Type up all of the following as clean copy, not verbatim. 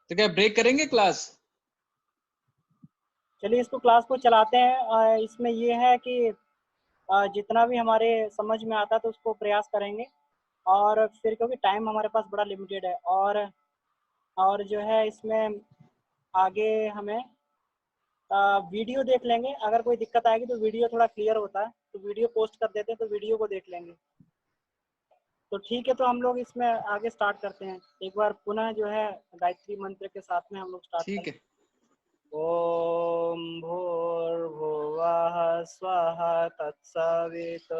तो क्या ब्रेक करेंगे क्लास? चलिए इसको क्लास को चलाते हैं। इसमें ये है कि जितना भी हमारे समझ में आता है तो उसको प्रयास करेंगे, और फिर क्योंकि टाइम हमारे पास बड़ा लिमिटेड है, और जो है इसमें आगे हमें वीडियो देख लेंगे। अगर कोई दिक्कत आएगी तो वीडियो थोड़ा क्लियर होता है तो वीडियो पोस्ट कर देते हैं, तो वीडियो को देख लेंगे। तो ठीक है, तो हम लोग इसमें आगे स्टार्ट करते हैं। एक बार पुनः जो है गायत्री मंत्र के साथ में हम लोग स्टार्ट ठीक करें। है। ओम भूर्भुवः स्वः तत्सवितुर्वरेण्यं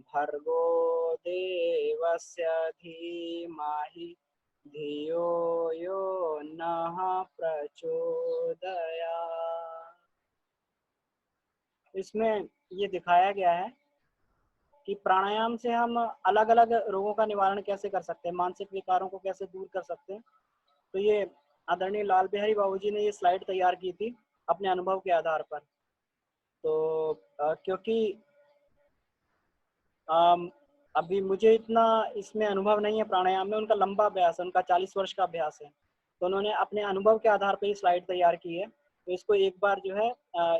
भर्गो देवस्य धीमहि धियो यो नः प्रचोदयात्। इसमें ये दिखाया गया है कि प्राणायाम से हम अलग अलग रोगों का निवारण कैसे कर सकते हैं, मानसिक विकारों को कैसे दूर कर सकते हैं। तो ये आदरणीय लाल बिहारी बाबूजी ने ये स्लाइड तैयार की थी अपने अनुभव के आधार पर। तो क्योंकि अभी मुझे इतना इसमें अनुभव नहीं है प्राणायाम में, उनका लंबा अभ्यास है, उनका 40 वर्ष का अभ्यास है, तो उन्होंने अपने अनुभव के आधार पर ये स्लाइड तैयार की है। तो इसको एक बार जो है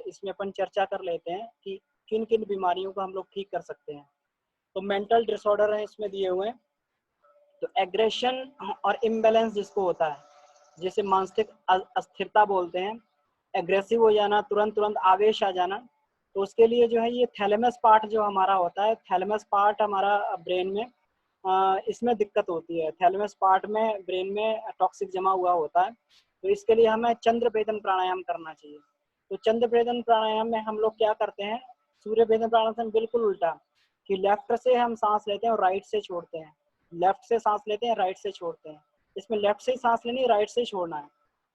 इसमें अपन चर्चा कर लेते हैं कि किन किन बीमारियों को हम लोग ठीक कर सकते हैं। तो मेंटल डिसऑर्डर है इसमें दिए हुए हैं। तो एग्रेशन और इम्बैलेंस जिसको होता है, जैसे मानसिक अस्थिरता बोलते हैं, एग्रेसिव हो जाना, तुरंत तुरंत आवेश आ जाना, तो उसके लिए जो है ये थैलेमस पार्ट जो हमारा होता है, थैलेमस पार्ट हमारा ब्रेन में इसमें दिक्कत होती है। थैलेमस पार्ट में ब्रेन में टॉक्सिक जमा हुआ होता है, तो इसके लिए हमें चंद्र भेदन प्राणायाम करना चाहिए। तो चंद्र भेदन प्राणायाम में हम लोग क्या करते हैं, सूर्य भेदन प्राणायाम से बिल्कुल उल्टा, कि लेफ्ट से हम सांस लेते हैं और राइट से छोड़ते हैं, लेफ्ट से सांस लेते हैं, राइट से छोड़ते हैं। इसमें लेफ्ट से ही सांस लेनी है, राइट से ही छोड़ना है।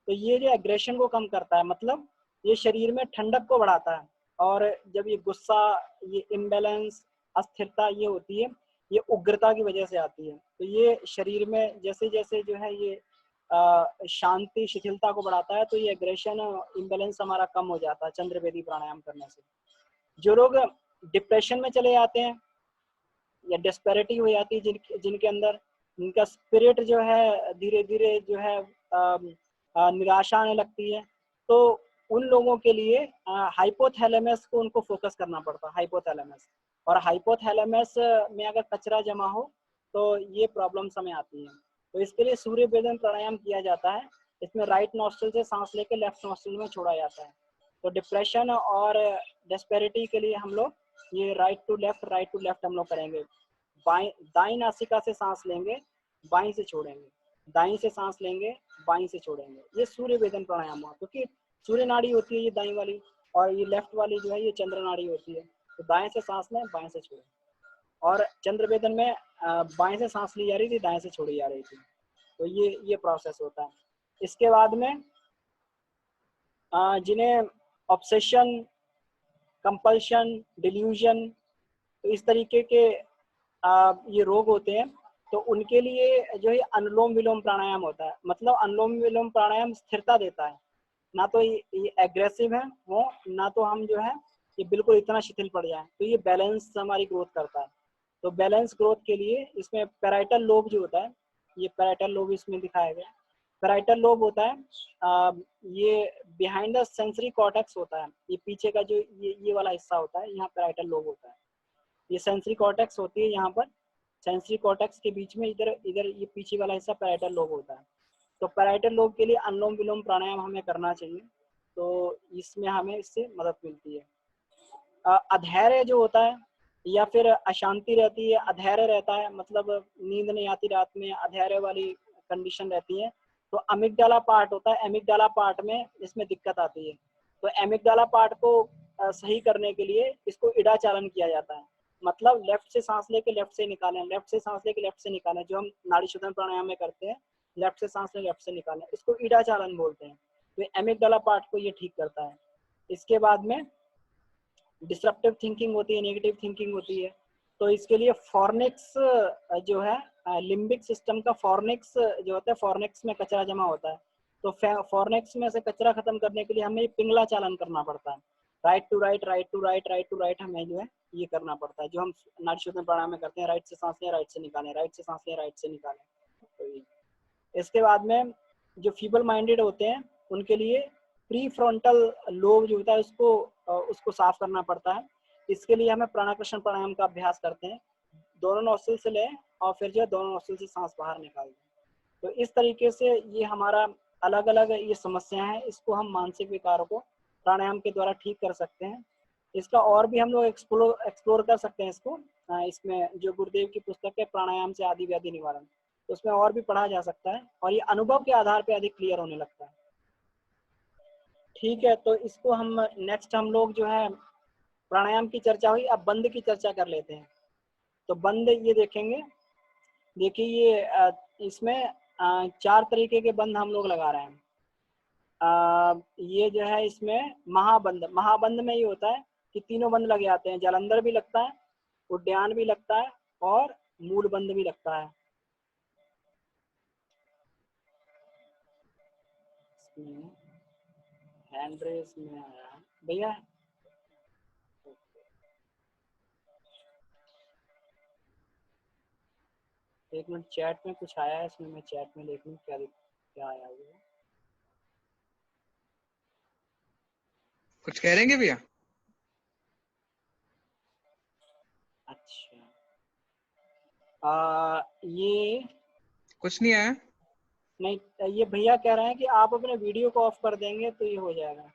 तो ये जो एग्रेशन को कम करता है, मतलब ये शरीर में ठंडक को बढ़ाता है। और जब ये गुस्सा, ये इम्बैलेंस, अस्थिरता ये होती है, ये उग्रता की वजह से आती है। तो ये शरीर में जैसे जैसे जो है ये शांति शिथिलता को बढ़ाता है, तो ये एग्रेशन इम्बैलेंस हमारा कम हो जाता है चंद्रवेदी प्राणायाम करने से। जो लोग डिप्रेशन में चले जाते हैं या डिस्पैरिटी हो जाती है जिनके अंदर, उनका स्पिरिट जो है धीरे धीरे जो है निराशा आने लगती है, तो उन लोगों के लिए हाइपोथैलेमस को उनको फोकस करना पड़ता है, हाइपोथैलेमस। और हाइपोथैलेमस में अगर कचरा जमा हो तो ये प्रॉब्लम्स हमें आती हैं। तो इसके लिए सूर्य भेदन प्राणायाम किया जाता है। इसमें राइट नॉस्ट्रल से सांस लेके लेफ्ट नॉस्ट्रल में छोड़ा जाता है। तो डिप्रेशन और डिस्पैरिटी के लिए हम लोग ये राइट टू लेफ्ट हम लोग करेंगे। दाई नासिका से सांस लेंगे, बाई से छोड़ेंगे, दाई से सांस लेंगे, बाई से छोड़ेंगे। ये सूर्य वेदन प्राणायाम हुआ, क्योंकि सूर्य नाड़ी होती है ये दाई वाली, और ये लेफ्ट वाली जो है ये चंद्र नाड़ी होती है। तो दाएं से सांस लें, बाएं से छोड़ें। और चंद्र वेदन में बाएं से सांस ली जा रही थी, दाएं से छोड़ी जा रही थी। तो ये प्रोसेस होता है। इसके बाद में जिन्हें ऑब्सेशन, कंपल्शन, डिल्यूजन, तो इस तरीके के ये रोग होते हैं, तो उनके लिए जो है अनुलोम विलोम प्राणायाम होता है। मतलब अनुलोम विलोम प्राणायाम स्थिरता देता है, ना तो ये एग्रेसिव है वो, ना तो हम जो है ये बिल्कुल इतना शिथिल पड़ जाए। तो ये बैलेंस हमारी ग्रोथ करता है। तो बैलेंस ग्रोथ के लिए इसमें पैराइटल लोब जो होता है, ये पैराइटल लोब इसमें दिखाया गया। पैराइटल लोब होता है ये बिहाइंड द सेंसरी कॉर्टेक्स होता है, ये पीछे का जो ये वाला हिस्सा होता है, यहाँ पैराइटल लोब होता है। ये सेंसरी कॉर्टेक्स होती है यहाँ पर, सेंसरी कॉर्टेक्स के बीच में इधर इधर ये पीछे वाला हिस्सा पैराइटल लोब होता है। तो पैराइटल लोब के लिए अनुलोम विलोम प्राणायाम हमें करना चाहिए, तो इसमें हमें इससे मदद मिलती है। अधैर्य जो होता है या फिर अशांति रहती है, अधैर्य रहता है, मतलब नींद नहीं आती रात में, अधैर्य वाली कंडीशन रहती है, तो अमिगडाला पार्ट होता है, अमिगडाला पार्ट में इसमें दिक्कत आती है। तो अमिगडाला पार्ट को सही करने के लिए इसको इडा चालन किया जाता है। मतलब लेफ्ट से सांस लेके लेफ्ट से निकालें, लेफ्ट से सांस लेके लेफ्ट से निकालें, जो हम नाड़ी शोधन प्राणायाम में करते हैं, लेफ्ट से सांस ले लेफ्ट से निकालें, इसको इडा चालन बोलते हैं। तो अमिगडाला पार्ट को ये ठीक करता है। इसके बाद में डिस्ट्रप्टिव थिंकिंग होती है, नेगेटिव थिंकिंग होती है, तो इसके लिए फॉर्निक्स जो है लिम्बिक सिस्टम का फॉर्निक्स जो होता है, फॉर्निक्स में कचरा जमा होता है, तो फॉर्निक्स में से कचरा खत्म करने के लिए हमें पिंगला चालन करना पड़ता है। Right to right, right to right, right to right हमें जो है ये करना पड़ता है, जो हम नाड़ी शोधन प्राणायाम में करते हैं। राइट से सांस लें, राइट से निकालें, राइट से सांस लें, राइट से निकालें। तो इसके बाद में जो फीबल माइंडेड होते हैं उनके लिए प्री फ्रंटल लोब जो होता है उसको साफ करना पड़ता है। इसके लिए हमें प्राणाकर्षण प्राणायाम का अभ्यास करते हैं। दोनों नोस्ट्रिल से लें और फिर जो है दोनों नोस्ट्रिल से सांस बाहर निकाल दें। तो इस तरीके से ये हमारा अलग अलग ये समस्याएं हैं, इसको हम मानसिक विकारों को प्राणायाम के द्वारा ठीक कर सकते हैं। इसका और भी हम लोग एक्सप्लोर कर सकते हैं इसको। इसमें जो गुरुदेव की पुस्तक है प्राणायाम से आदि व्याधि निवारण, तो उसमें और भी पढ़ा जा सकता है और ये अनुभव के आधार पर अधिक क्लियर होने लगता है। ठीक है, तो इसको हम नेक्स्ट हम लोग जो है प्राणायाम की चर्चा हुई, अब बंद की चर्चा कर लेते हैं। तो बंद ये देखेंगे, देखिए ये इसमें 4 तरीके के बंद हम लोग लगा रहे हैं। ये जो है इसमें महाबंद में ये होता है कि तीनों बंद लग जाते हैं, जालंधर भी लगता है, उद्यान भी लगता है और मूल बंद भी लगता है। हैंड रेस में आया भैया, एक मिनट, चैट में कुछ आया है इसमें, मैं चैट में देख लूँ क्या आया हुआ है। कुछ कह रहेंगे भैया? अच्छा, ये कुछ नहीं आया। नहीं, ये भैया कह रहे हैं कि आप अपने वीडियो को ऑफ कर देंगे तो ये हो जाएगा,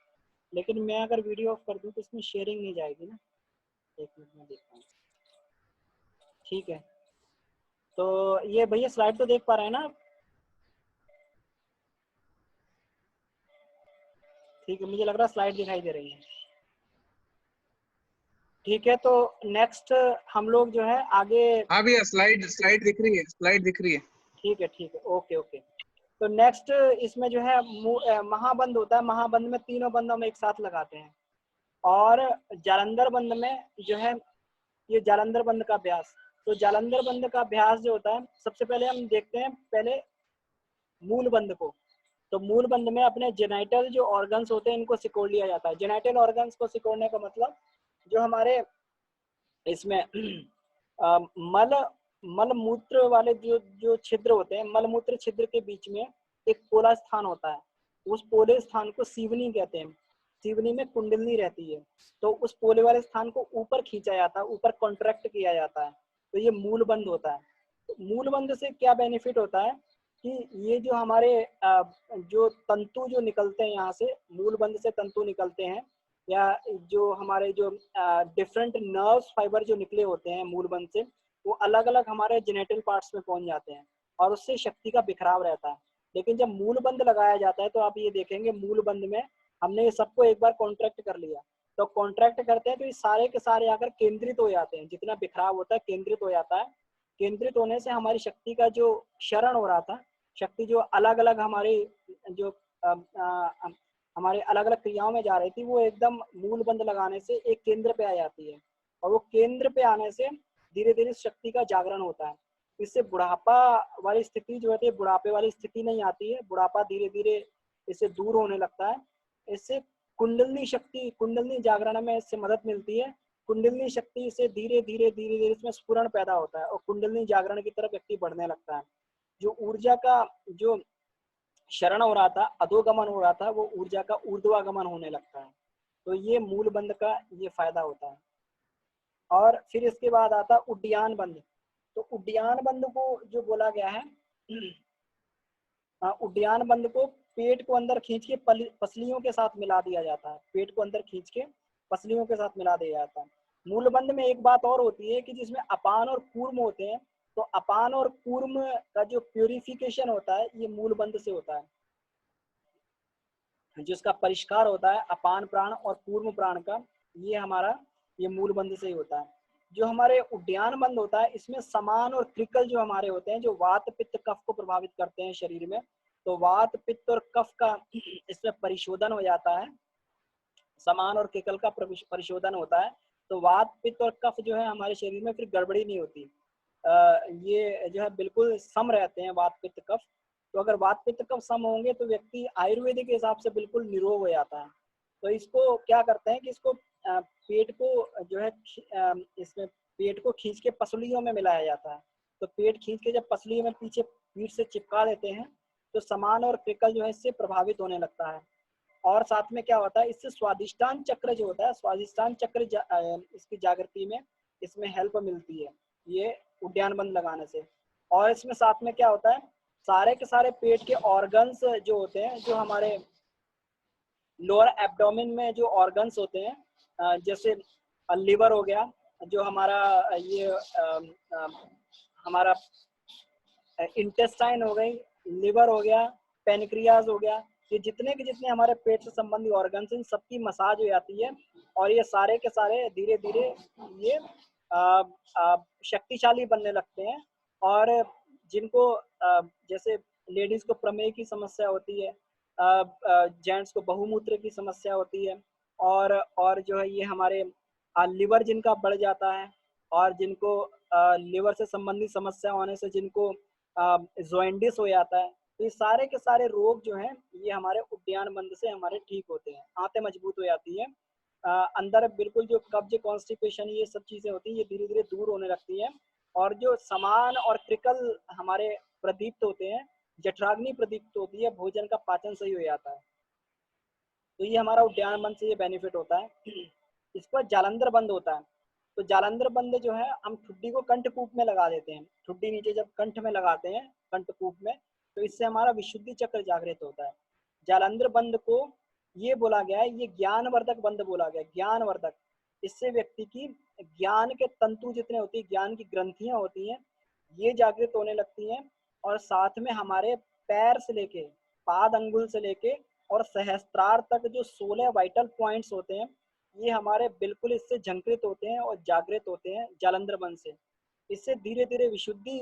लेकिन मैं अगर वीडियो ऑफ कर दूं तो इसमें शेयरिंग नहीं जाएगी ना। एक मिनट में देखता हूँ। ठीक है, तो ये भैया स्लाइड तो देख पा रहे हैं ना? ठीक है, मुझे लग रहा है स्लाइड दिखाई दे रही है। ठीक है, तो नेक्स्ट हम लोग जो है आगे। हाँ भैया, स्लाइड दिख रही है, स्लाइड दिख रही है। ठीक है, ओके ओके। तो नेक्स्ट इसमें जो है महाबंद होता है। महाबंद में तीनों बंद हम एक साथ लगाते हैं, और जालंधर बंद में जो है ये जालंधर बंद का अभ्यास। तो जालंधर बंद का अभ्यास जो होता है, सबसे पहले हम देखते हैं पहले मूल बंद को। तो मूल बंद में अपने जेनाइटल जो ऑर्गन्स होते हैं इनको सिकोड़ लिया जाता है। जेनाइटल ऑर्गन्स को सिकोड़ने का मतलब जो हमारे इसमें मल मल मूत्र वाले जो छिद्र होते हैं, मल मूत्र छिद्र के बीच में एक पोला स्थान होता है। उस पोले स्थान को सीवनी कहते हैं। सीवनी में कुंडलनी रहती है, तो उस पोले वाले स्थान को ऊपर खींचा जाता है, ऊपर कॉन्ट्रैक्ट किया जाता है। तो ये मूल बंद होता है। तो मूल बंद से क्या बेनिफिट होता है कि ये जो हमारे जो तंतु जो निकलते हैं यहाँ से, मूल बंद से तंतु निकलते हैं, या जो हमारे जो डिफरेंट नर्व्स फाइबर जो निकले होते हैं मूल बंद से, वो अलग अलग हमारे जेनेटल पार्ट्स में पहुंच जाते हैं और उससे शक्ति का बिखराव रहता है। लेकिन जब मूल बंद लगाया जाता है तो आप ये देखेंगे मूल बंद में हमने ये सबको एक बार कॉन्ट्रैक्ट कर लिया। तो कॉन्ट्रैक्ट करते हैं तो ये सारे के सारे आकर केंद्रित हो जाते हैं, जितना बिखराव होता है केंद्रित हो जाता है। केंद्रित होने से हमारी शक्ति का जो क्षरण हो रहा था, शक्ति जो अलग अलग हमारी जो हमारे अलग अलग क्रियाओं में जा रही थी, वो एकदम मूल बंद लगाने से एक केंद्र पे आ जाती है, और वो केंद्र पे आने से धीरे धीरे शक्ति का जागरण होता है। इससे बुढ़ापा वाली स्थिति जो होती है, बुढ़ापे वाली स्थिति नहीं आती है, बुढ़ापा धीरे धीरे इससे दूर होने लगता है। इससे कुंडलनी शक्ति, कुंडलनी जागरण में इससे मदद मिलती है। कुंडलनी शक्ति से धीरे धीरे धीरे धीरे इसमें स्फुरण पैदा होता है और कुंडलनी जागरण की तरफ व्यक्ति बढ़ने लगता है। जो ऊर्जा का जो शरण हो रहा था, अधोगमन हो रहा था, वो ऊर्जा का ऊर्ध्वागमन होने लगता है। तो ये मूल बंद का ये फायदा होता है। और फिर इसके बाद आता है उड्डयन बंद। तो उड्डयन बंद को जो बोला गया है, उड्डयन बंद को पेट को अंदर खींच के पसलियों के साथ मिला दिया जाता है। पेट को अंदर खींच के पसलियों के साथ मिला दिया जाता है। मूल बंद में एक बात और होती है कि जिसमें अपान और कूर्म होते हैं, तो अपान और कूर्म का जो प्यूरिफिकेशन होता है ये मूल बंद से होता है। जिसका परिष्कार होता है अपान प्राण और कूर्म प्राण का, ये हमारा ये मूल बंद से ही होता है। जो हमारे उड्डयन बंद होता है, इसमें समान और क्रिकल जो हमारे होते हैं, जो वात पित्त कफ को प्रभावित करते हैं शरीर में, तो वात पित्त और कफ का इसमें परिशोधन हो जाता है। समान और क्रिकल का परिशोधन होता है, तो वात पित्त और कफ जो है हमारे शरीर में फिर गड़बड़ी नहीं होती। ये जो है बिल्कुल सम रहते हैं वात पित्त कफ। तो अगर वात पित्त कफ सम होंगे तो व्यक्ति आयुर्वेदिक के हिसाब से बिल्कुल निरोग हो जाता है। तो इसको क्या करते हैं कि इसको पेट को जो है इसमें पेट को खींच के पसलियों में मिलाया जाता है। तो पेट खींच के जब पसलियों में पीछे पीठ से चिपका देते हैं, तो समान और क्रिकल जो है इससे प्रभावित होने लगता है। और साथ में क्या होता है, इससे स्वादिष्टान चक्र जो होता है, स्वादिष्टान चक्र इसकी जागृति में इसमें हेल्प मिलती है ये उद्यान बंद लगाने से। और इसमें साथ में क्या होता है, सारे के सारे पेट के ऑर्गन्स जो होते हैं, जो हमारे लोअर एब्डोमेन में जो ऑर्गन्स होते हैं, जैसे लिवर हो गया, जो हमारा ये हमारा इंटेस्टाइन हो गई, लिवर हो गया, पेनक्रियाज हो गया, ये जितने के जितने हमारे पेट से संबंधित ऑर्गन्स हैं सबकी मसाज हो जाती है। और ये सारे के सारे धीरे धीरे ये शक्तिशाली बनने लगते हैं। और जिनको जैसे लेडीज को प्रमेह की समस्या होती है, जेंट्स को बहुमूत्र की समस्या होती है, और जो है ये हमारे लिवर जिनका बढ़ जाता है, और जिनको लिवर से संबंधित समस्या होने से जिनको जॉइंडिस हो जाता है, तो ये सारे के सारे रोग जो हैं ये हमारे उद्यान बंद से हमारे ठीक होते हैं। आंतें मजबूत हो जाती हैं, अंदर बिल्कुल जो कब्ज, कॉन्स्टिपेशन, ये सब चीजें होती हैं ये धीरे धीरे दूर होने लगती हैं। और जो समान और क्रिकल हमारे प्रदीप्त होते हैं, जठराग्नि प्रदीप्त होती है, भोजन का पाचन सही हो जाता है। तो ये हमारा उद्यान बंद से ये बेनिफिट होता है। इस पर जालंधर बंद होता है, तो जालंधर बंद जो है हम ठुड्डी को कंठकूप में लगा देते हैं। ठुड्डी नीचे जब कंठ में लगाते हैं, कंठकूप में, तो इससे हमारा विशुद्धि चक्र जागृत होता है। जालंधर बंद को ये बोला गया है, ये ज्ञानवर्धक बंद बोला गया, ज्ञानवर्धक। इससे व्यक्ति की ज्ञान के तंतु जितने होती है, ज्ञान की ग्रंथियां होती हैं, ये जागृत होने लगती हैं। और साथ में हमारे पैर से लेके, पाद अंगुल से लेके और सहस्त्रार तक जो 16 वाइटल पॉइंट्स होते हैं, ये हमारे बिल्कुल इससे झंकृत होते हैं और जागृत होते हैं जालंधर बंद से। इससे धीरे धीरे विशुद्धि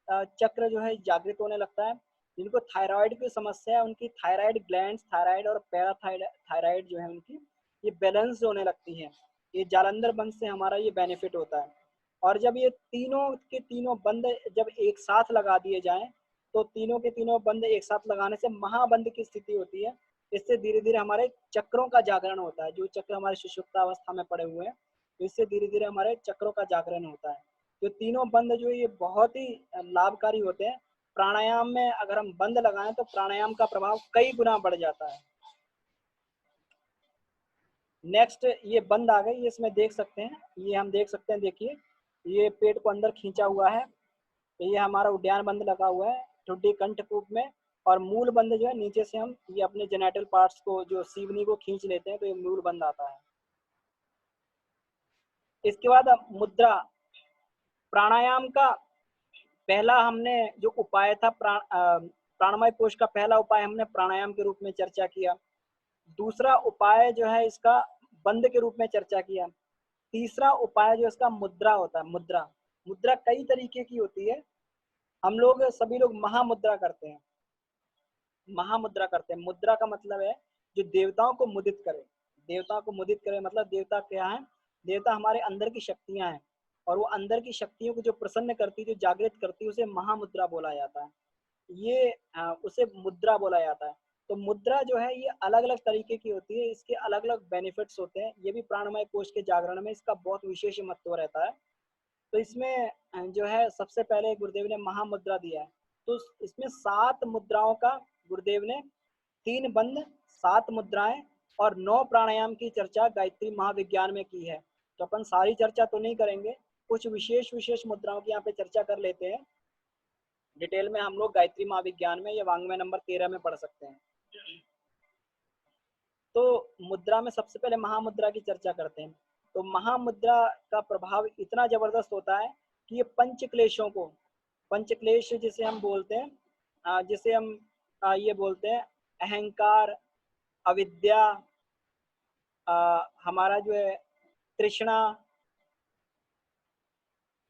चक्र जो है जागृत होने लगता है। जिनको थायराइड की समस्या है, उनकी थायराइड ग्लैंड्स, थायराइड और पैराथायराइड जो है उनकी, ये बैलेंस होने लगती हैं। ये जालंधर बंद से हमारा ये बेनिफिट होता है। और जब ये तीनों के तीनों बंद जब एक साथ लगा दिए जाएं, तो तीनों के तीनों बंद एक साथ लगाने से महाबंद की स्थिति होती है। इससे धीरे धीरे हमारे चक्रों का जागरण होता है। जो चक्र हमारे सुषुप्त अवस्था में पड़े हुए हैं, तो इससे धीरे धीरे हमारे चक्रों का जागरण होता है। जो तीनों बंद जो ये बहुत ही लाभकारी होते हैं। प्राणायाम में अगर हम बंद लगाएं तो प्राणायाम का प्रभाव कई गुना बढ़ जाता है। नेक्स्ट ये बंद आ गई, इसमें देख सकते हैं, ये हम देख सकते हैं, देखिए ये पेट को अंदर खींचा हुआ है, तो ये हमारा उद्यान बंद लगा हुआ है ठुड्डी कंठकूप में। और मूल बंद जो है नीचे से हम ये अपने जेनेटल पार्ट्स को, जो सीवनी को खींच लेते हैं, तो ये मूल बंद आता है। इसके बाद मुद्रा, प्राणायाम का पहला हमने जो उपाय था, प्राणमय कोश का पहला उपाय हमने प्राणायाम के रूप में चर्चा किया। दूसरा उपाय जो है इसका बंद के रूप में चर्चा किया। तीसरा उपाय जो इसका मुद्रा होता है। मुद्रा, मुद्रा कई तरीके की होती है। हम लोग सभी लोग महामुद्रा करते हैं, महामुद्रा करते हैं। मुद्रा का मतलब है जो देवताओं को मुदित करे। देवताओं को मुदित करे मतलब देवता क्या है, देवता हमारे अंदर की शक्तियां हैं, और वो अंदर की शक्तियों को जो प्रसन्न करती, जो जागृत करती, उसे महामुद्रा बोला जाता है। ये उसे मुद्रा बोला जाता है। तो मुद्रा जो है ये अलग अलग तरीके की होती है, इसके अलग अलग बेनिफिट्स होते हैं। ये भी प्राणमय कोश के जागरण में इसका बहुत विशेष महत्व रहता है। तो इसमें जो है सबसे पहले गुरुदेव ने महामुद्रा दिया है। तो इसमें 7 मुद्राओं का गुरुदेव ने 3 बंद, 7 मुद्राएं और 9 प्राणायाम की चर्चा गायत्री महाविज्ञान में की है। तो अपन सारी चर्चा तो नहीं करेंगे, कुछ विशेष विशेष मुद्राओं की यहाँ पे चर्चा कर लेते हैं। डिटेल में हम लोग गायत्री महाविज्ञान में या वांग्मय नंबर 13 में पढ़ सकते हैं। तो मुद्रा में सबसे पहले महामुद्रा की चर्चा करते हैं। तो महामुद्रा का प्रभाव इतना जबरदस्त होता है कि ये पंच क्लेशों को, पंच क्लेश जिसे हम बोलते हैं, जिसे हम ये बोलते हैं अहंकार, अविद्या, हमारा जो है तृष्णा,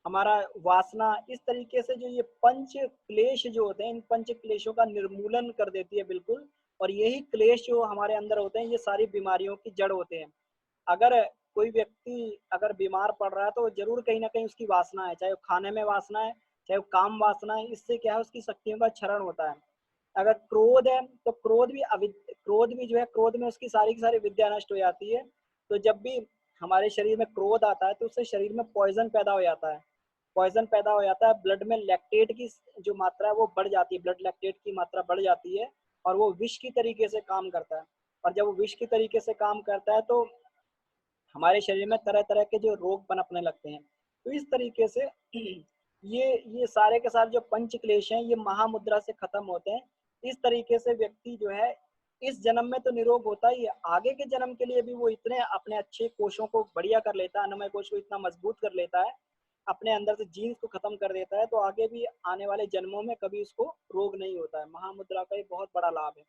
हमारा वासना, इस तरीके से जो ये पंच क्लेश जो होते हैं, इन पंच क्लेशों का निर्मूलन कर देती है बिल्कुल। और यही क्लेश जो हमारे अंदर होते हैं, ये सारी बीमारियों की जड़ होते हैं। अगर कोई व्यक्ति अगर बीमार पड़ रहा है तो जरूर कहीं ना कहीं उसकी वासना है, चाहे वो खाने में वासना है, चाहे वो काम वासना है। इससे क्या है, उसकी शक्तियों का क्षरण होता है। अगर क्रोध है तो क्रोध भी जो है, क्रोध में उसकी सारी की सारी विद्या नष्ट हो जाती है। तो जब भी हमारे शरीर में क्रोध आता है तो उससे शरीर में पॉइजन पैदा हो जाता है। पॉइजन पैदा हो जाता है, ब्लड में लैक्टेट की जो मात्रा है वो बढ़ जाती है, ब्लड लैक्टेट की मात्रा बढ़ जाती है और वो विष की तरीके से काम करता है। और जब वो विष की तरीके से काम करता है तो हमारे शरीर में तरह तरह के जो रोग पनपने लगते हैं। तो इस तरीके से ये सारे के सारे जो पंच क्लेश हैं ये महामुद्रा से खत्म होते हैं। इस तरीके से व्यक्ति जो है इस जन्म में तो निरोग होता ही है, आगे के जन्म के लिए भी वो इतने अपने अच्छे कोशों को बढ़िया कर लेता है, अन्नमय कोश को इतना मजबूत कर लेता है, अपने अंदर से जीन्स को खत्म कर देता है, तो आगे भी आने वाले जन्मों में कभी उसको रोग नहीं होता है। महामुद्रा का ये बहुत बड़ा लाभ है।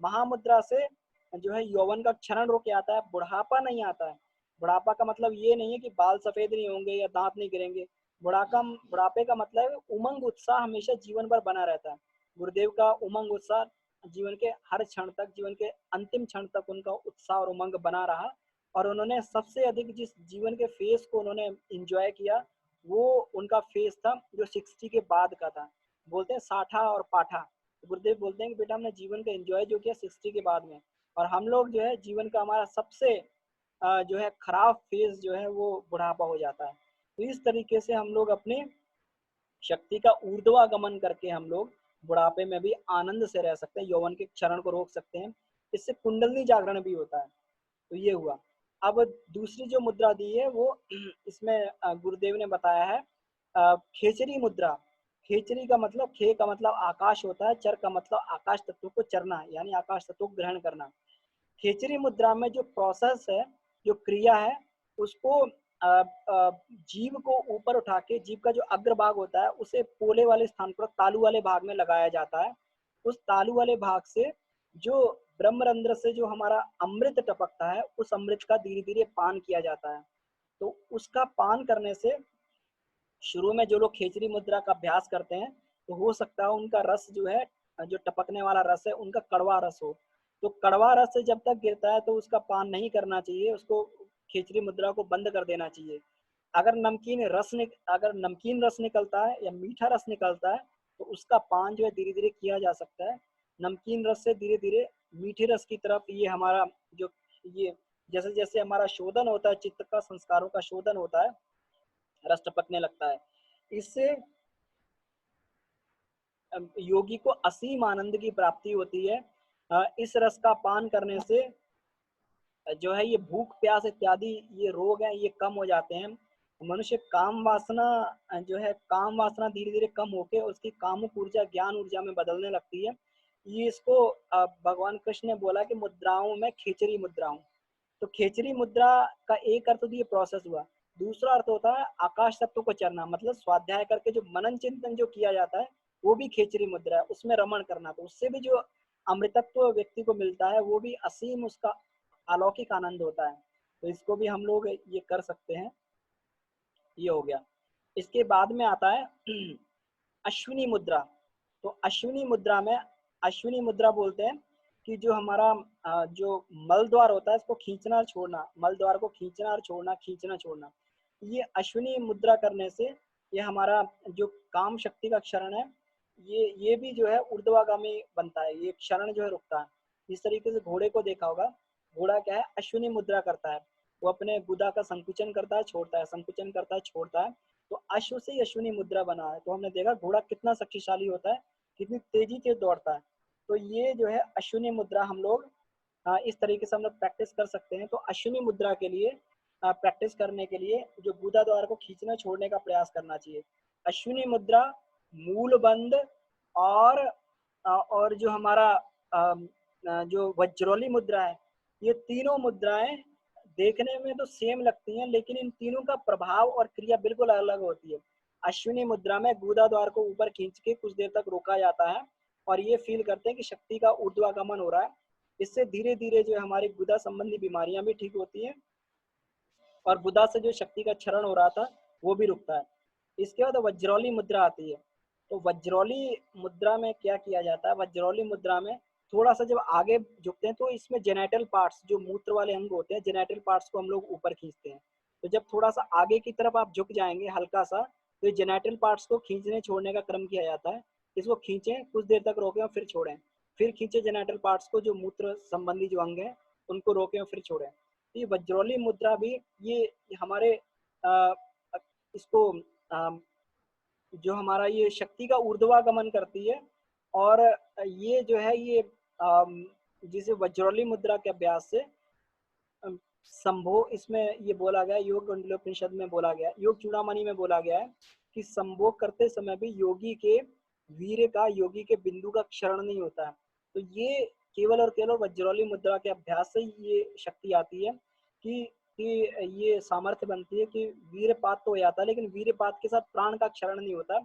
महामुद्रा से जो है यौवन का क्षरण रोक के आता है, बुढ़ापा नहीं आता है। बुढ़ापा का मतलब ये नहीं है कि बाल सफेद नहीं होंगे या दांत नहीं गिरेंगे। बुढ़ापे का मतलब है उमंग उत्साह हमेशा जीवन भर बना रहता है। गुरुदेव का उमंग उत्साह जीवन के हर क्षण तक, जीवन के अंतिम क्षण तक उनका उत्साह और उमंग बना रहा। और उन्होंने सबसे अधिक जिस जीवन के फेज को उन्होंने इंजॉय किया वो उनका फेज था जो 60 के बाद का था। बोलते हैं साठा और पाठा। गुरुदेव बोलते हैं कि बेटा हमने जीवन का एंजॉय जो किया 60 के बाद में, और हम लोग जो है जीवन का हमारा सबसे जो है खराब फेज जो है वो बुढ़ापा हो जाता है। तो इस तरीके से हम लोग अपने शक्ति का ऊर्ध्वागमन करके हम लोग बुढ़ापे में भी आनंद से रह सकते हैं, यौवन के क्षरण को रोक सकते हैं। इससे कुंडलनी जागरण भी होता है। तो ये हुआ। अब दूसरी जो मुद्रा दी है वो इसमें गुरुदेव ने बताया है खेचरी मुद्रा। खेचरी का मतलब, खे का मतलब आकाश होता है, चर का मतलब आकाश तत्व को चरना यानी आकाश तत्व को ग्रहण करना। खेचरी मुद्रा में जो प्रोसेस है, जो क्रिया है, उसको जीव को ऊपर उठा के, जीव का जो अग्रभाग होता है उसे पोले वाले स्थान पर, तालू वाले भाग में लगाया जाता है। उस तालू वाले भाग से जो ब्रह्मरंध्र से जो हमारा अमृत टपकता है उस अमृत का धीरे धीरे पान किया जाता है। तो उसका पान करने से शुरू में जो लोग खेचरी मुद्रा का अभ्यास करते हैं तो हो सकता है उनका रस जो है, जो टपकने वाला रस है, उनका कड़वा रस हो। तो कड़वा रस से जब तक गिरता है तो उसका पान नहीं करना चाहिए, उसको खेचरी मुद्रा को बंद कर देना चाहिए। अगर नमकीन रस निकलता है या मीठा रस निकलता है तो उसका पान जो है धीरे धीरे किया जा सकता है। नमकीन रस से धीरे धीरे मीठे रस की तरफ ये हमारा जो ये जैसे जैसे हमारा शोधन होता है, चित्त का संस्कारों का शोधन होता है, रस टपकने लगता है। इससे योगी को असीम आनंद की प्राप्ति होती है। इस रस का पान करने से जो है ये भूख प्यास इत्यादि ये रोग हैं ये कम हो जाते हैं। मनुष्य काम वासना जो है, काम वासना धीरे धीरे कम होके उसकी कामुक ऊर्जा ज्ञान ऊर्जा में बदलने लगती है। ये इसको भगवान कृष्ण ने बोला कि मुद्राओं में खेचरी मुद्राओं। तो खेचरी मुद्रा का एक अर्थ तो ये प्रोसेस हुआ। दूसरा अर्थ होता है आकाश तत्व को चरना, मतलब स्वाध्याय करके जो मनन चिंतन जो किया जाता है वो भी खेचरी मुद्रा है, उसमें रमण करना। तो उससे भी जो अमृतत्व व्यक्ति को मिलता है वो भी असीम उसका अलौकिक आनंद होता है। तो इसको भी हम लोग ये कर सकते हैं। ये हो गया। इसके बाद में आता है अश्विनी मुद्रा। तो अश्विनी मुद्रा में, अश्विनी मुद्रा बोलते हैं कि जो हमारा जो मल द्वार होता है इसको खींचना और छोड़ना, मल द्वार को खींचना और छोड़ना, खींचना छोड़ना। ये अश्विनी मुद्रा करने से ये हमारा जो काम शक्ति का क्षरण है ये भी जो है ऊर्ध्वागामी बनता है, ये क्षरण जो है रुकता है। इस तरीके से घोड़े को देखा होगा, घोड़ा क्या है, अश्विनी मुद्रा करता है। वो अपने गुदा का संकुचन करता है, छोड़ता है, संकुचन करता है, छोड़ता है। तो अश्व से ही अश्विनी मुद्रा बना है। तो हमने देखा घोड़ा कितना शक्तिशाली होता है, कितनी तेजी से दौड़ता है। तो ये जो है अश्विनी मुद्रा हम लोग इस तरीके से हम लोग प्रैक्टिस कर सकते हैं। तो अश्विनी मुद्रा के लिए प्रैक्टिस करने के लिए जो गुदा द्वार को खींचना छोड़ने का प्रयास करना चाहिए। अश्विनी मुद्रा, मूल बंद और जो हमारा जो वज्रोली मुद्रा है, ये तीनों मुद्राएं देखने में तो सेम लगती हैं लेकिन इन तीनों का प्रभाव और क्रिया बिल्कुल अलग होती है। अश्विनी मुद्रा में गुदा द्वार को ऊपर खींच के कुछ देर तक रोका जाता है और ये फील करते हैं कि शक्ति का ऊर्ध्वागमन हो रहा है। इससे धीरे धीरे जो हमारी गुदा संबंधी बीमारियां भी ठीक होती हैं और गुदा से जो शक्ति का क्षरण हो रहा था वो भी रुकता है। इसके बाद वज्रोली मुद्रा आती है। तो वज्रोली मुद्रा में क्या किया जाता है, वज्रोली मुद्रा में थोड़ा सा जब आगे झुकते हैं तो इसमें जेनेटल पार्ट्स, जो मूत्र वाले अंग होते हैं, जेनेटल पार्ट्स को हम लोग ऊपर खींचते हैं। तो जब थोड़ा सा आगे की तरफ आप झुक जाएंगे हल्का सा, तो जेनेटल पार्ट्स को खींचने छोड़ने का क्रम किया जाता है। इसको खींचें, कुछ देर तक रोकें और फिर छोड़ें, फिर खींचे जेनेटल पार्ट्स को, जो मूत्र संबंधी जो अंग है उनको रोकें और फिर छोड़ें। तो ये वज्रोली मुद्रा भी ये हमारे इसको जो हमारा ये शक्ति का ऊर्ध्वागमन करती है। और ये जो है ये जिसे वज्रोली मुद्रा के अभ्यास से संभोग, इसमें ये बोला गया, योग कुंडलोपनिषद में बोला गया, योग चूड़ामणि में बोला गया है कि संभोग करते समय भी योगी के वीर्य का, योगी के बिंदु का क्षरण नहीं होता है। तो ये केवल और केवल वज्रोली मुद्रा के अभ्यास से ये शक्ति आती है कि ये सामर्थ्य बनती है कि वीर्यपात तो हो जाता है, लेकिन वीर्यपात के साथ प्राण का क्षरण नहीं होता,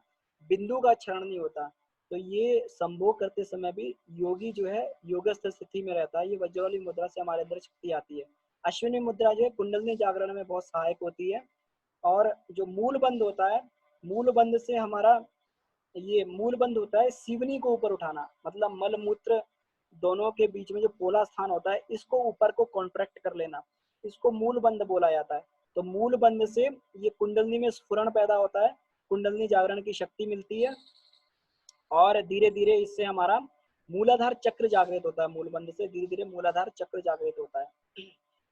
बिंदु का क्षरण नहीं होता। तो ये संभोग करते समय भी योगी जो है योगस्थ स्थिति में रहता है। ये वज्रोली मुद्रा से हमारे अंदर शक्ति आती है। अश्विनी मुद्रा जो है कुंडलिनी जागरण में बहुत सहायक होती है। और जो मूल बंद होता है, मूल बंद से हमारा ये मूल बंद होता है सीवनी को ऊपर उठाना, मतलब मल मूत्र दोनों के बीच में जो पोला स्थान होता है इसको ऊपर को कॉन्ट्रैक्ट कर लेना, इसको मूल बंद बोला जाता है। तो मूल बंद से ये कुंडलिनी में स्फुरण पैदा होता है, कुंडलिनी जागरण की शक्ति मिलती है और धीरे धीरे इससे हमारा मूलाधार चक्र जागृत होता है। मूल बंद से धीरे धीरे मूलाधार चक्र जागृत होता है।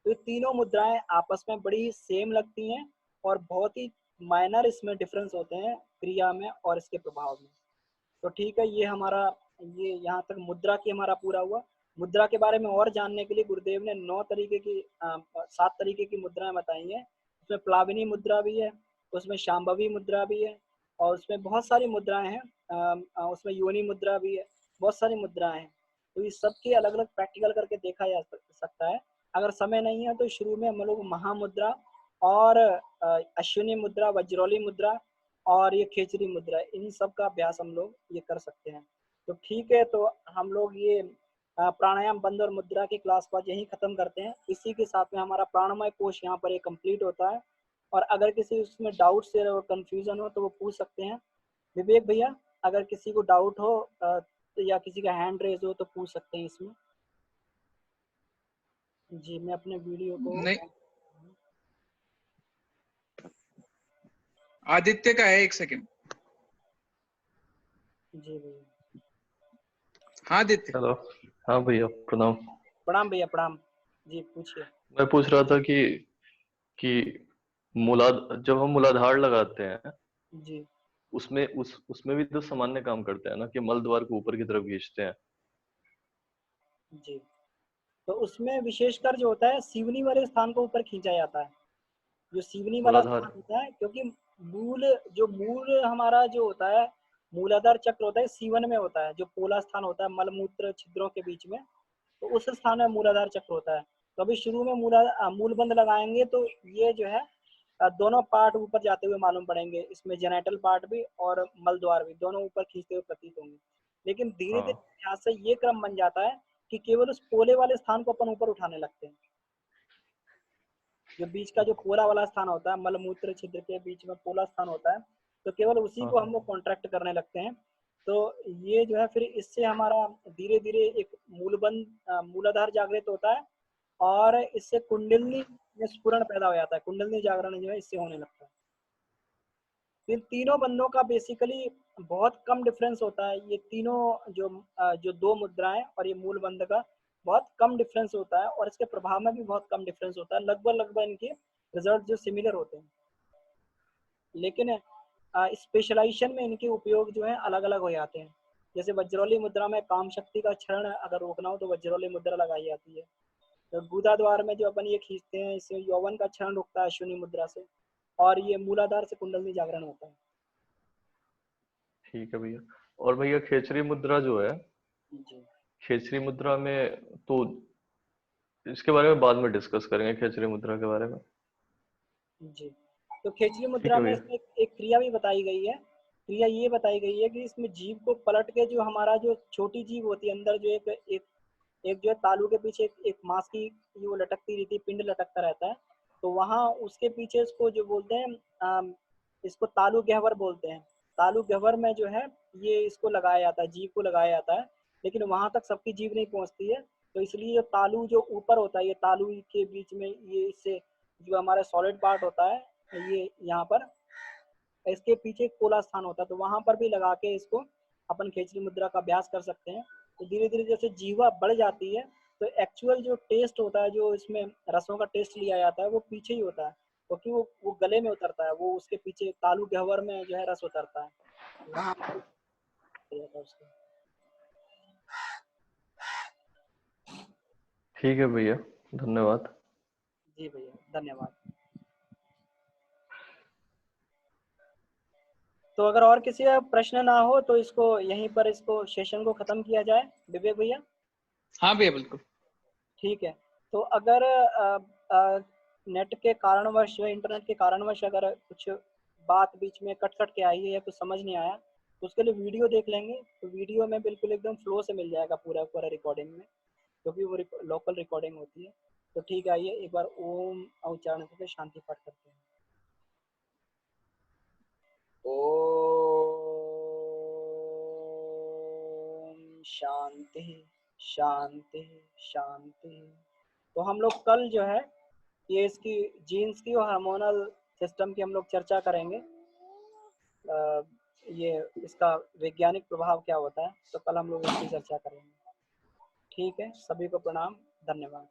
तो ये तीनों मुद्राएं आपस में बड़ी सेम लगती हैं और बहुत ही माइनर इसमें डिफरेंस होते हैं क्रिया में और इसके प्रभाव में। तो ठीक है, ये हमारा ये यहाँ तक मुद्रा की हमारा पूरा हुआ। मुद्रा के बारे में और जानने के लिए गुरुदेव ने 7 तरीके की मुद्राएं बताई हैं। उसमें प्लाविनी मुद्रा भी है, उसमें शांभवी मुद्रा भी है और उसमें बहुत सारी मुद्राएं हैं। उसमें योनि मुद्रा भी है, बहुत सारी मुद्राएं हैं। तो ये सबके अलग अलग प्रैक्टिकल करके देखा जा सकता है। अगर समय नहीं है तो शुरू में हम लोग महामुद्रा और अश्विनी मुद्रा, वज्रोली मुद्रा और ये खेचरी मुद्रा, इन सब का अभ्यास हम लोग ये कर सकते हैं। तो ठीक है, तो हम लोग ये प्राणायाम बंद और मुद्रा की क्लास को आज यहीं खत्म करते हैं। इसी के साथ में हमारा प्राणमय कोश यहाँ पर ये कंप्लीट होता है। और अगर किसी उसमें डाउट से कंफ्यूजन हो तो वो पूछ सकते हैं। विवेक भैया, अगर किसी को डाउट हो या किसी का हैंड रेज हो तो पूछ सकते हैं इसमें। जी, मैं अपने वीडियो को नहीं, आदित्य का है, 1 सेकंड। जी भैया। हाँ आदित्य। हेलो। हाँ भैया, प्रणाम। प्रणाम भैया, प्रणाम। जी पूछिए। मैं पूछ रहा था कि मूला जब हम मूलाधार लगाते हैं जी उसमें भी तो सामान्य काम करते हैं ना, कि मल द्वार को ऊपर की तरफ खींचते हैं। जी। तो उसमें विशेषकर जो होता है सीवनी वाले स्थान को ऊपर खींचा जाता है, जो सीवनी वाला मूलाधार। स्थान होता है, क्योंकि मूल हमारा जो होता है मूलाधार चक्र होता है सीवन में होता है, जो पोला स्थान होता है मल मूत्र छिद्रों के बीच में, तो उस स्थान में मूलाधार चक्र होता है। तो अभी शुरू में मूल बंद लगाएंगे तो ये जो है दोनों पार्ट ऊपर जाते हुए मालूम पड़ेंगे, इसमें जेनेटल पार्ट भी और मल द्वार भी दोनों ऊपर खींचते हुए प्रतीत होंगे। लेकिन धीरे धीरे हाँ यहाँ से ये क्रम बन जाता है कि केवल उस पोले वाले स्थान को अपन ऊपर उठाने लगते हैं। जो बीच का जो पोला वाला स्थान होता है, मल मूत्र छिद्र के बीच में पोला स्थान होता है, तो केवल उसी हाँ को हम हाँ। लोग कॉन्ट्रैक्ट करने लगते हैं। तो ये जो है फिर इससे हमारा धीरे धीरे एक मूलाधार जागृत होता है और इससे कुंडलिनी में स्फुरण पैदा हो जाता है, कुंडलिनी जागरण जो है इससे होने लगता है। इन तीनों बंदों का बेसिकली बहुत कम डिफरेंस होता है। ये तीनों जो 2 मुद्राएं और ये मूल बंद का बहुत कम डिफरेंस होता है और इसके प्रभाव में भी बहुत कम डिफरेंस होता है। लगभग इनके रिजल्ट जो सिमिलर होते हैं, लेकिन स्पेशलाइजेशन में इनके उपयोग जो है अलग अलग हो जाते हैं। जैसे वज्रोली मुद्रा में काम शक्ति का क्षरण अगर रोकना हो तो वज्रोली मुद्रा लगाई जाती है। तो गुदा द्वार में जो अपन ये खींचते हैं, इससे यौवन का क्षरण रुकता है अश्विनी मुद्रा से, और ये मूलाधार से कुंडलिनी जागरण होता है। ठीक है भैया। और भैया खेचरी मुद्रा जो है, जी खेचरी मुद्रा में तो इसके बारे में बाद में डिस्कस करेंगे, खेचरी मुद्रा के बारे में। जी। तो खेचरी ठीक मुद्रा है में भैया। इसमें एक क्रिया भी बताई गई है। क्रिया ये बताई गई है कि इसमें जीव को पलट के जो हमारा जो छोटी जीव होती है अंदर, जो एक जो है तालू के पीछे एक मांस की वो लटकती रहती है, पिंड लटकता रहता है। तो वहाँ उसके पीछे इसको जो बोलते हैं इसको तालु गह्वर बोलते हैं। तालु गह्वर में जो है ये इसको लगाया जाता है, जीव को लगाया जाता है, लेकिन वहां तक सबकी जीव नहीं पहुंचती है। तो इसलिए जो तालु जो ऊपर होता है, ये तालु के बीच में ये इससे जो हमारा सॉलिड पार्ट होता है, ये यहाँ पर इसके पीछे एक पोला स्थान होता है, तो वहां पर भी लगा के इसको अपन खेचरी मुद्रा का अभ्यास कर सकते हैं। तो धीरे धीरे जैसे जीवा बढ़ जाती है तो एक्चुअल जो टेस्ट होता है, जो इसमें रसों का टेस्ट लिया जाता है, वो पीछे ही होता है, क्योंकि वो गले में उतरता है, वो उसके पीछे तालु गह्वर में जो है रस उतरता है। ठीक है भैया, धन्यवाद। जी भैया धन्यवाद। तो अगर और किसी का प्रश्न ना हो तो इसको यहीं पर इसको सेशन को खत्म किया जाए विवेक भैया। हाँ भैया बिल्कुल। ठीक है। तो अगर नेट के कारणवश या इंटरनेट के कारणवश अगर कुछ बात बीच में कट कट के आई है या कुछ समझ नहीं आया तो उसके लिए वीडियो देख लेंगे, तो वीडियो में बिल्कुल एकदम फ्लो से मिल जाएगा पूरा पूरा रिकॉर्डिंग में, क्योंकि वो लोकल रिकॉर्डिंग होती है। तो ठीक है, आइए एक बार ओम उच्चारण करके शांति पाठ करते हैं। ओम शांति शांति शांति। तो हम लोग कल जो है ये इसकी जीन्स की और हार्मोनल सिस्टम की हम लोग चर्चा करेंगे। ये इसका वैज्ञानिक प्रभाव क्या होता है, तो कल हम लोग इसकी चर्चा करेंगे। ठीक है, सभी को प्रणाम, धन्यवाद।